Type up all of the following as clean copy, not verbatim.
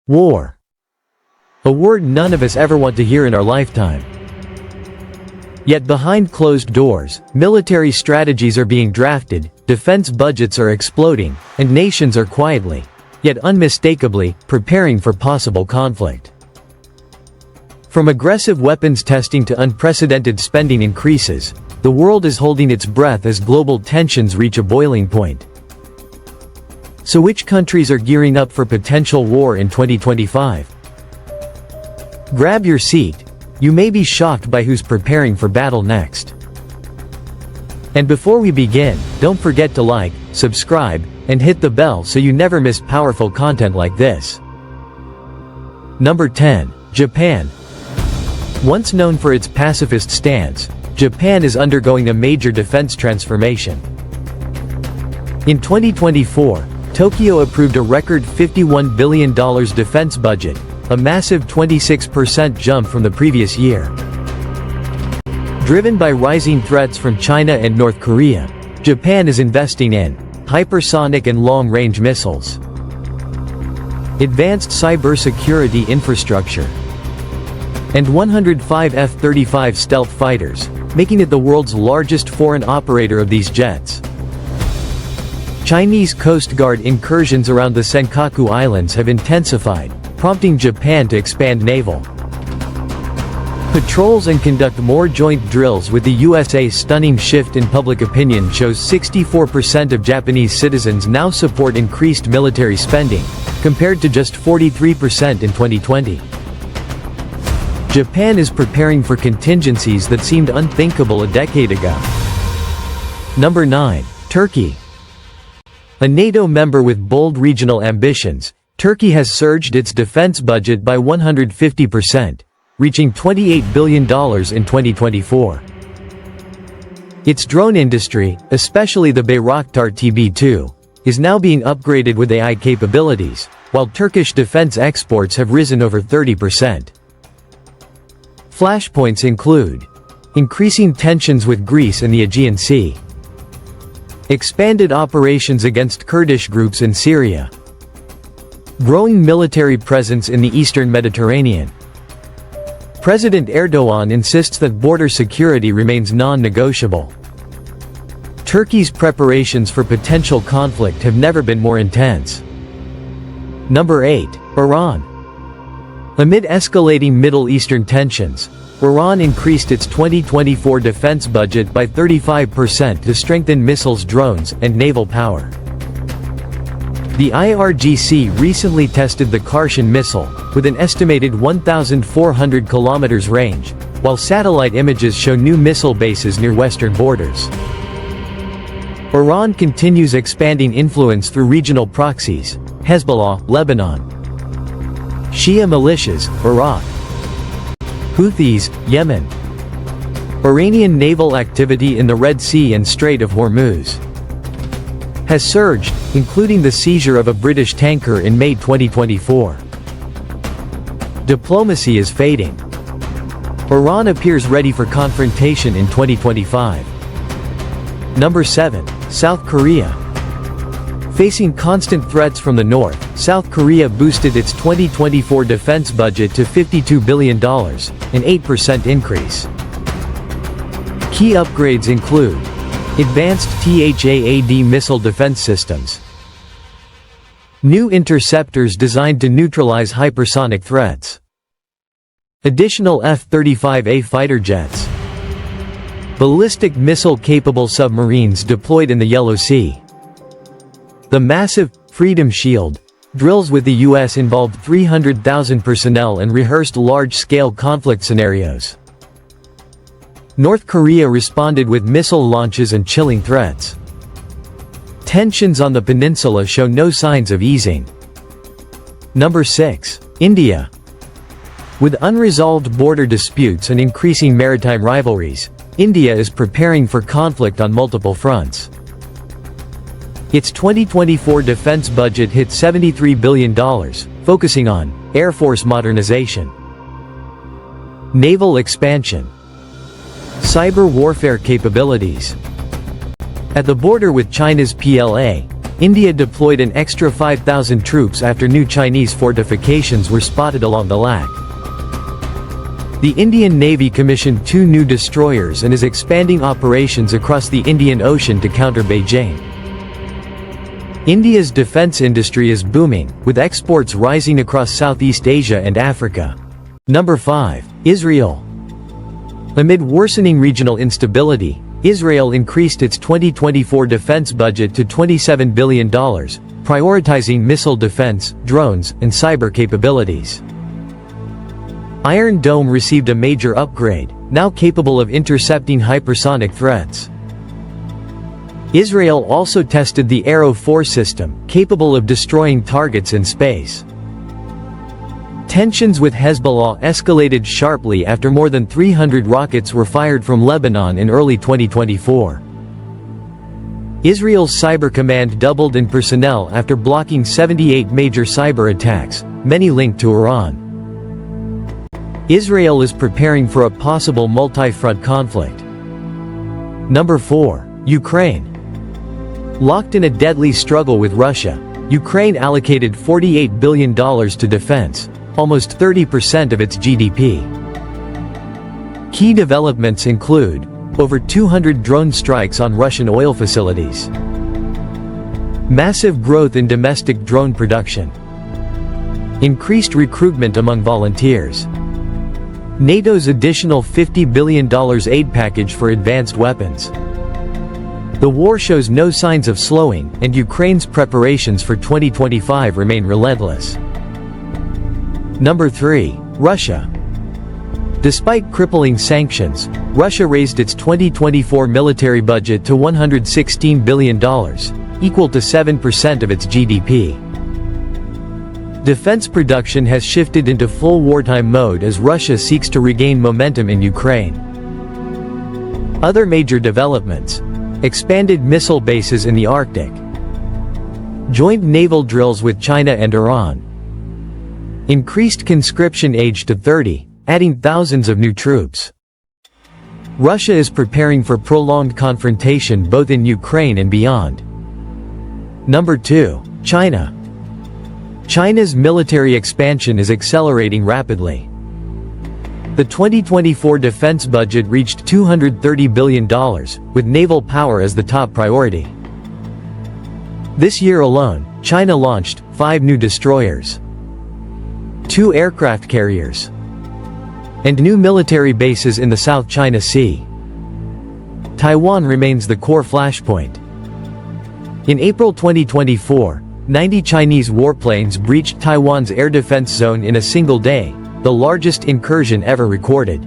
War. A word none of us ever want to hear in our lifetime. Yet behind closed doors, military strategies are being drafted, defense budgets are exploding, and nations are quietly, yet unmistakably, preparing for possible conflict. From aggressive weapons testing to unprecedented spending increases, the world is holding its breath as global tensions reach a boiling point. So which countries are gearing up for potential war in 2025? Grab your seat. You may be shocked by who's preparing for battle next. And before we begin, don't forget to like, subscribe, and hit the bell so you never miss powerful content like this. Number 10. Japan. Once known for its pacifist stance, Japan is undergoing a major defense transformation. In 2024, Tokyo approved a record $51 billion defense budget, a massive 26% jump from the previous year. Driven by rising threats from China and North Korea, Japan is investing in hypersonic and long-range missiles, advanced cybersecurity infrastructure, and 105 F-35 stealth fighters, making it the world's largest foreign operator of these jets. Chinese Coast Guard incursions around the Senkaku Islands have intensified, prompting Japan to expand naval patrols and conduct more joint drills with the USA's stunning shift in public opinion shows 64% of Japanese citizens now support increased military spending, compared to just 43% in 2020. Japan is preparing for contingencies that seemed unthinkable a decade ago. Number 9. Turkey. A NATO member with bold regional ambitions, Turkey has surged its defense budget by 150%, reaching $28 billion in 2024. Its drone industry, especially the Bayraktar TB2, is now being upgraded with AI capabilities, while Turkish defense exports have risen over 30%. Flashpoints include increasing tensions with Greece and the Aegean Sea, expanded operations against Kurdish groups in Syria, growing military presence in the eastern Mediterranean. President Erdogan insists that border security remains non-negotiable. Turkey's preparations for potential conflict have never been more intense. Number 8. Iran. Amid escalating Middle Eastern tensions, Iran increased its 2024 defense budget by 35% to strengthen missiles, drones, and naval power. The IRGC recently tested the Qarshin missile, with an estimated 1,400 kilometers range, while satellite images show new missile bases near western borders. Iran continues expanding influence through regional proxies: Hezbollah, Lebanon; Shia militias, Iraq; Houthis, Yemen; Iranian naval activity in the Red Sea and Strait of Hormuz has surged, including the seizure of a British tanker in May 2024. Diplomacy is fading. Iran appears ready for confrontation in 2025. Number 7. South Korea. Facing constant threats from the north, South Korea boosted its 2024 defense budget to $52 billion, an 8% increase. Key upgrades include advanced THAAD missile defense systems, new interceptors designed to neutralize hypersonic threats, additional F-35A fighter jets, ballistic missile-capable submarines deployed in the Yellow Sea. The massive Freedom Shield drills with the U.S. involved 300,000 personnel and rehearsed large-scale conflict scenarios. North Korea responded with missile launches and chilling threats. Tensions on the peninsula show no signs of easing. Number 6. India. With unresolved border disputes and increasing maritime rivalries, India is preparing for conflict on multiple fronts. Its 2024 defense budget hit $73 billion, focusing on Air Force modernization, naval expansion, cyber warfare capabilities. At the border with China's PLA, India deployed an extra 5,000 troops after new Chinese fortifications were spotted along the Lak. The Indian Navy commissioned 2 new destroyers and is expanding operations across the Indian Ocean to counter Beijing. India's defense industry is booming, with exports rising across Southeast Asia and Africa. Number 5. Israel. Amid worsening regional instability, Israel increased its 2024 defense budget to $27 billion, prioritizing missile defense, drones, and cyber capabilities. Iron Dome received a major upgrade, now capable of intercepting hypersonic threats. Israel also tested the Arrow 4 system, capable of destroying targets in space. Tensions with Hezbollah escalated sharply after more than 300 rockets were fired from Lebanon in early 2024. Israel's cyber command doubled in personnel after blocking 78 major cyber attacks, many linked to Iran. Israel is preparing for a possible multi-front conflict. Number 4. Ukraine. Locked in a deadly struggle with Russia, Ukraine allocated $48 billion to defense, almost 30% of its GDP. Key developments include over 200 drone strikes on Russian oil facilities, massive growth in domestic drone production, increased recruitment among volunteers, NATO's additional $50 billion aid package for advanced weapons. The war shows no signs of slowing, and Ukraine's preparations for 2025 remain relentless. Number 3. Russia. Despite crippling sanctions, Russia raised its 2024 military budget to $116 billion, equal to 7% of its GDP. Defense production has shifted into full wartime mode as Russia seeks to regain momentum in Ukraine. Other major developments: expanded missile bases in the Arctic, joint naval drills with China and Iran, increased conscription age to 30, adding thousands of new troops. Russia is preparing for prolonged confrontation both in Ukraine and beyond. Number 2. China. China's military expansion is accelerating rapidly. The 2024 defense budget reached $230 billion, with naval power as the top priority. This year alone, China launched 5 new destroyers, 2 aircraft carriers, and new military bases in the South China Sea. Taiwan remains the core flashpoint. In April 2024, 90 Chinese warplanes breached Taiwan's air defense zone in a single day, the largest incursion ever recorded.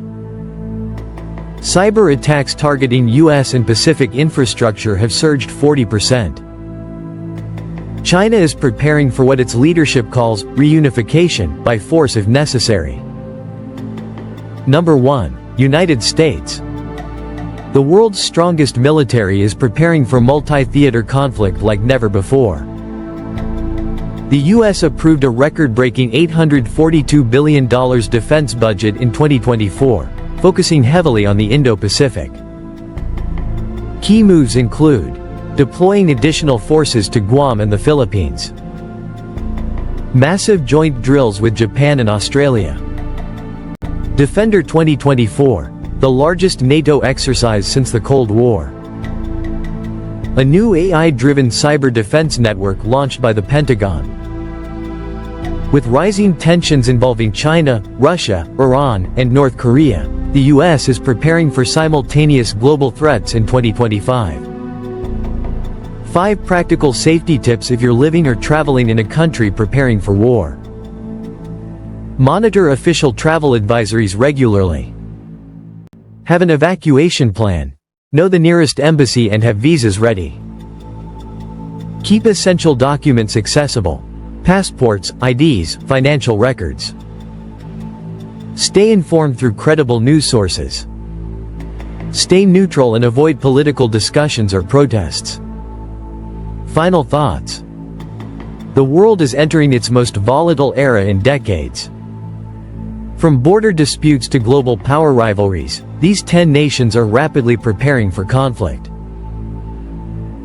Cyber attacks targeting U.S. and Pacific infrastructure have surged 40%. China is preparing for what its leadership calls reunification by force if necessary. Number 1. United States. The world's strongest military is preparing for multi-theater conflict like never before. The U.S. approved a record-breaking $842 billion defense budget in 2024, focusing heavily on the Indo-Pacific. Key moves include deploying additional forces to Guam and the Philippines, massive joint drills with Japan and Australia, Defender 2024, the largest NATO exercise since the Cold War, a new AI-driven cyber defense network launched by the Pentagon. With rising tensions involving China, Russia, Iran, and North Korea, the U.S. is preparing for simultaneous global threats in 2025. 5 practical safety tips if you're living or traveling in a country preparing for war. Monitor official travel advisories regularly. Have an evacuation plan. Know the nearest embassy and have visas ready. Keep essential documents accessible: passports, IDs, financial records. Stay informed through credible news sources. Stay neutral and avoid political discussions or protests. Final thoughts. The world is entering its most volatile era in decades. From border disputes to global power rivalries, these 10 nations are rapidly preparing for conflict.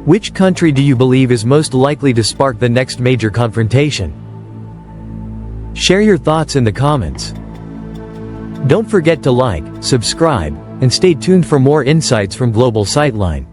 Which country do you believe is most likely to spark the next major confrontation? Share your thoughts in the comments. Don't forget to like, subscribe, and stay tuned for more insights from Global Sightline.